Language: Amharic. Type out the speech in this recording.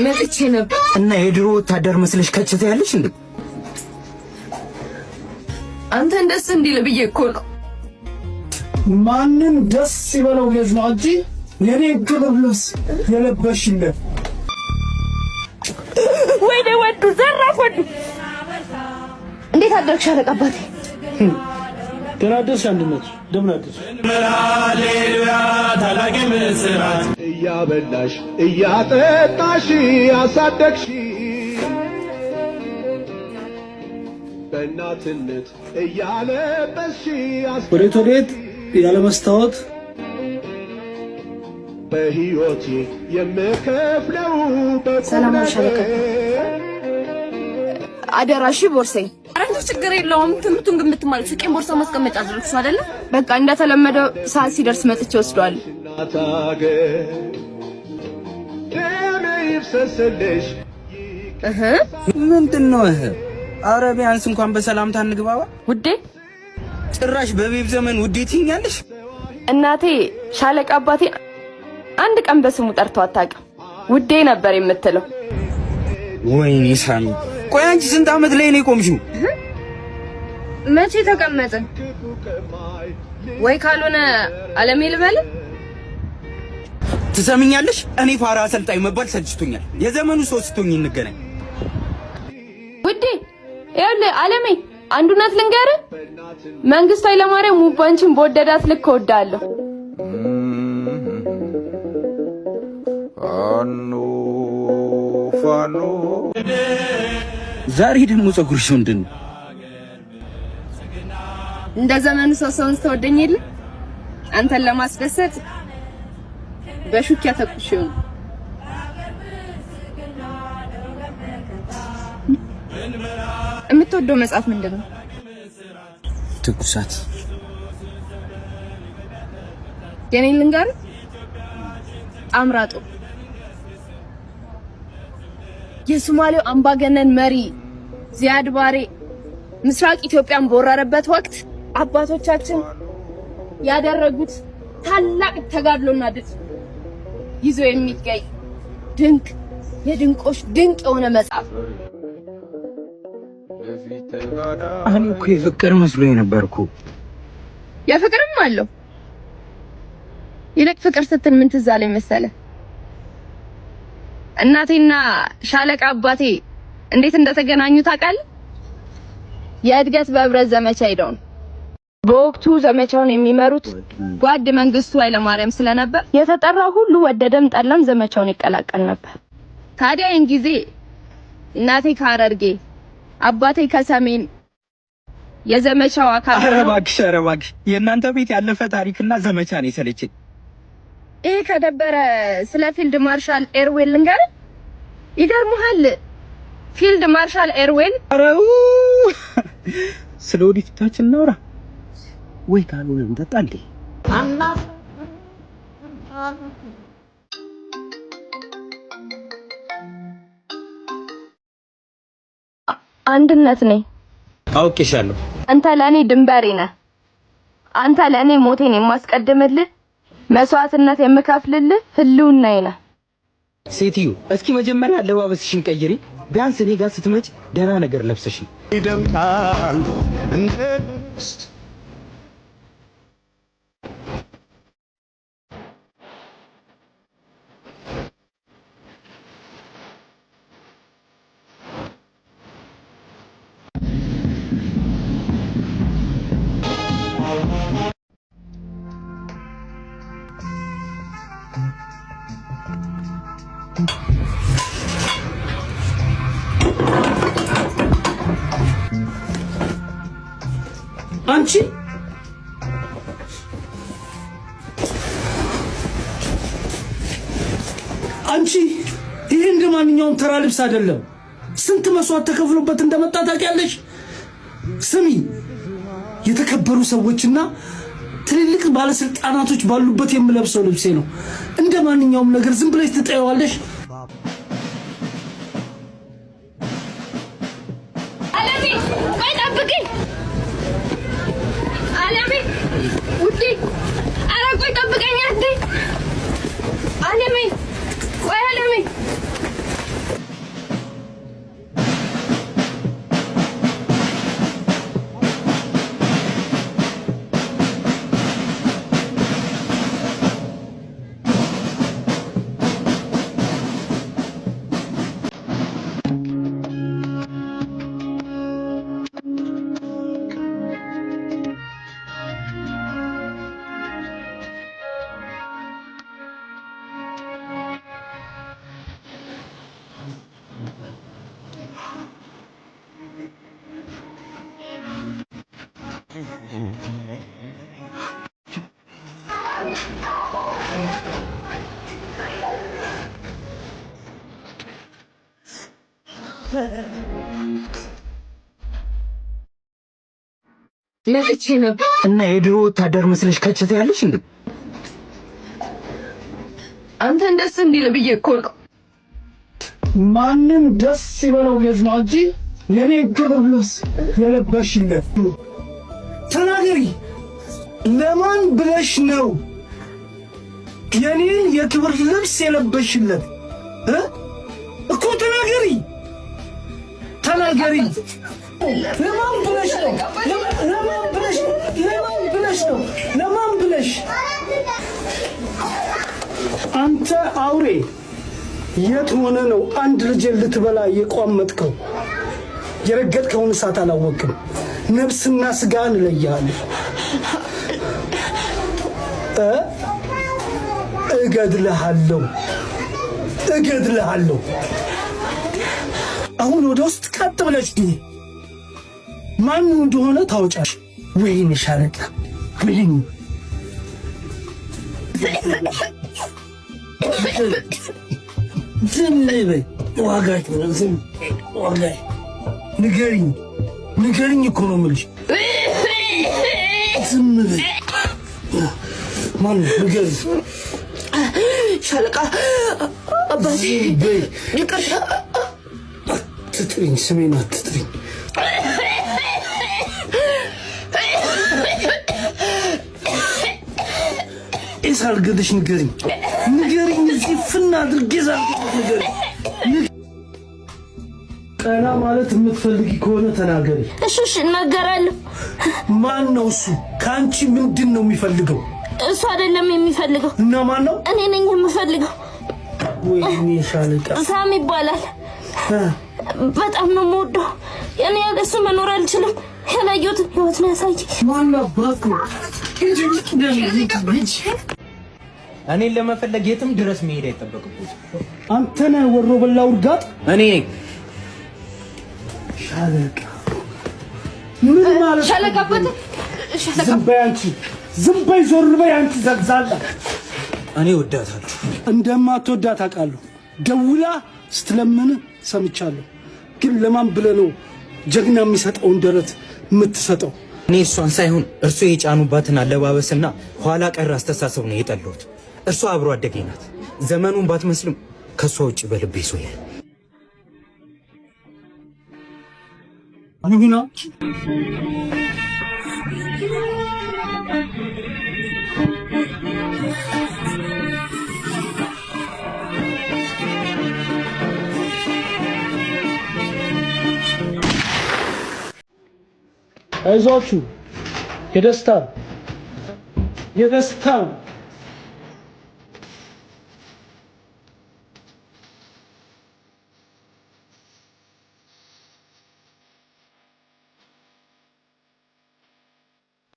መጥቼ ነበር እና የድሮ ወታደር መስለሽ ከችተ ያለሽ እንዴ? አንተን ደስ እንዲል ብዬ እኮ ነው። ማንን ደስ ይበለው ነው እንጂ የኔ ክብር ልብስ የለበሽለት። ወይኔ ወዱ ዘራፍ ወዱ። እንዴት አደረግሽ አለቃ አባቴ? ደህና አደርሽ አንድነት፣ እንደምን አደርሽ? ሃሌሉያ ታላቅ ምስራት እያበላሽ እያጠጣሽ ያሳደግሽ በእናትነት እያለበስሽ ወዴት ያለ መስታወት በሕይወቴ የምከፍለው ሰላም አለቃ። አደራሽ ቦርሳዬ። አረንቱ ችግር የለውም። ትምህርቱን ግን የምትማል ስቄን ቦርሳ ማስቀመጫ አድርግሽ አይደለ? በቃ እንደተለመደው ሰዓት ሲደርስ መጥቼ ወስደዋለሁ። ምንድነው ይሄ? ኧረ ቢያንስ እንኳን በሰላምታ እንግባባ። ውዴ ጭራሽ በቤብ ዘመን ውዴ ትይኛለሽ? እናቴ ሻለቃ አባቴ አንድ ቀን በስሙ ጠርተው አታውቅም። ውዴ ነበር የምትለው። ወይኔ ሳሚ፣ ቆይ አንቺ ስንት ዓመት ላይ ነው የቆምሽው? መቼ ተቀመጥን? ወይ ካልሆነ አለሜ ልበል። ትሰምኛለሽ? እኔ ፋራ አሰልጣኝ መባል ሰልችቶኛል። የዘመኑ ሰው ስትሆኝ እንገናኝ። ውዴ ይኸውልህ አለሜ አንድ እውነት ልንገርህ፣ መንግስቱ ኃይለማርያም ውባንቺን በወደዳት ልክ እወዳለሁ። ፋኖ ዛሬ ደግሞ ፀጉርሽ ምንድን ነው? እንደ ዘመኑ ሰው ሰውን ስትወደኝ የለ አንተን ለማስደሰት በሹኪያ ተኩሽው። የምትወደው መጽሐፍ ምንድን ነው? ትኩሳት። የኔን ልንገርህ፣ አምራጦ የሶማሌው አምባገነን መሪ ዚያድ ባሬ ምስራቅ ኢትዮጵያን በወረረበት ወቅት አባቶቻችን ያደረጉት ታላቅ ተጋድሎና ድል ይዞ የሚገኝ ድንቅ የድንቆች ድንቅ የሆነ መጽሐፍ። እኔ እኮ የፍቅር መስሎኝ ነበርኩ። የፍቅርም አለው። ይልቅ ፍቅር ስትል ምን ትዝ አለኝ መሰለህ? እናቴና ሻለቃ አባቴ እንዴት እንደተገናኙ ታውቃለህ? የእድገት በህብረት ዘመቻ ሄደው ነው። በወቅቱ ዘመቻውን የሚመሩት ጓድ መንግስቱ ኃይለማርያም ስለነበር የተጠራው ሁሉ ወደደም ጠላም ዘመቻውን ይቀላቀል ነበር። ታዲያ ይህን ጊዜ እናቴ ከሐረርጌ አባቴ ከሰሜን የዘመቻው አካል። ኧረ እባክሽ የእናንተ ቤት ያለፈ ታሪክና ዘመቻ ነው የሰለቸኝ። ይሄ ከደበረ ስለ ፊልድ ማርሻል ኤርዌል ልንገርህ። ይገርምሃል፣ ፊልድ ማርሻል ኤርዌል። አረው ስለ ወዲታችን እናውራ ወይ ካልሆነ እንጠጣ እንዴ? አንድነት ነኝ። አውቄሻለሁ። አንተ ለኔ ድንበሬ ነህ። አንተ ለኔ ሞቴን የማስቀድምልህ መስዋዕትነት የምከፍልልህ ህልውናዬ ነህ። ሴትዮ እስኪ መጀመሪያ አለባበስሽን ቀይሪ። ቢያንስ እኔ ጋር ስትመጪ ደህና ነገር ለብሰሽ ይደምቃል እንደ አንቺ ይሄ እንደማንኛውም ተራ ልብስ አይደለም። ስንት መስዋዕት ተከፍሎበት እንደመጣ ታውቂያለሽ? ስሚ፣ የተከበሩ ሰዎችና ትልልቅ ባለስልጣናቶች ባሉበት የምለብሰው ልብሴ ነው። እንደማንኛውም ነገር ዝም ብለሽ ትጠይዋለሽ? አለሜ ቆይ ጠብቂኝ። አለሜ ውዴ፣ ኧረ ቆይ ጠብቀኝ። አለሜ ቆይ፣ አለሜ ለእቺ ነው እና የድሮ ወታደር መስለሽ ከቸተ ያለሽ እንዴ? አንተ ደስ እንዲል ብዬ እኮ ነው። ማንም ደስ ይበለው ነው እንጂ የኔ ክብር ልብስ የለበሽለት ተናገሪ። ለማን ብለሽ ነው የኔ የክብር ልብስ የለበሽለት እኮ? ተናገሪ ተናገሪ። ለማን ብለሽ ነው? ለማን ብለሽ ነው? ለማን ብለሽ ነው? ለማን ብለሽ? አንተ አውሬ የት ሆነ ነው አንድ ልጅ ልትበላ የቋመጥከው? የረገጥከውን እሳት አላወቅም። ነፍስና ስጋን እለያለሁ። እገድልሃለሁ እገድልሃለሁ። አሁን ወደ ውስጥ ቀጥ ብለሽ ግቢ። ማን እንደሆነ ታውጫለሽ። ወይኔ ሻለቃ ወይኔ ዝም በይ። ዋጋሽ ነው ዝም ዋጋሽ። ንገሪኝ ንገሪኝ እኮ ነው የምልሽ። ዝም በይ። ማን ንገሪኝ። ሻለቃ አባቴ ይቅርታ። አትጥሪኝ፣ ስሜን አትጥሪኝ። ሳልገድልሽ ንገሪኝ ንገሪኝ። እዚህ ፍና አድርጌ ሳልገድልሽ ንገሪኝ። ቀና ማለት የምትፈልጊ ከሆነ ተናገሪ። እሺ እናገራለሁ። ማን ነው እሱ? ከአንቺ ምንድን ነው የሚፈልገው? እሱ አይደለም የሚፈልገው። እና ማን ነው? እኔ ነኝ የምፈልገው። ወይኔ ሻለቃ ሳም ይባላል። በጣም ነው የምወደው። እኔ ያለ እሱ መኖር አልችልም። ያላየሁትን ህይወት ነው ያሳየኝ። ማን አባቱ? እኔን ለመፈለግ የትም ድረስ መሄድ አይጠበቅብሽ። አንተ ነህ ወሮ በላው እርጋጥ። እኔ ሻለቃ ምን ማለት? ሻለቃ አባቴ ዝም በይ አንቺ፣ ዝም በይ፣ ዞር በይ አንቺ ዘግዛላ። እኔ ወዳታለሁ። እንደማትወዳት አውቃለሁ። ደውላ ስትለምን ሰምቻለሁ። ግን ለማን ብለህ ነው ጀግና የሚሰጠውን ደረት የምትሰጠው? እኔ እሷን ሳይሆን እርሱ የጫኑባትን አለባበስና ኋላ ቀር አስተሳሰብ ነው የጠላሁት። እርሷ አብሮ አደጌ ናት። ዘመኑን ባትመስልም ከሷ ውጭ በልቤ ይሶያል። አሁን አይዟችሁ የደስታ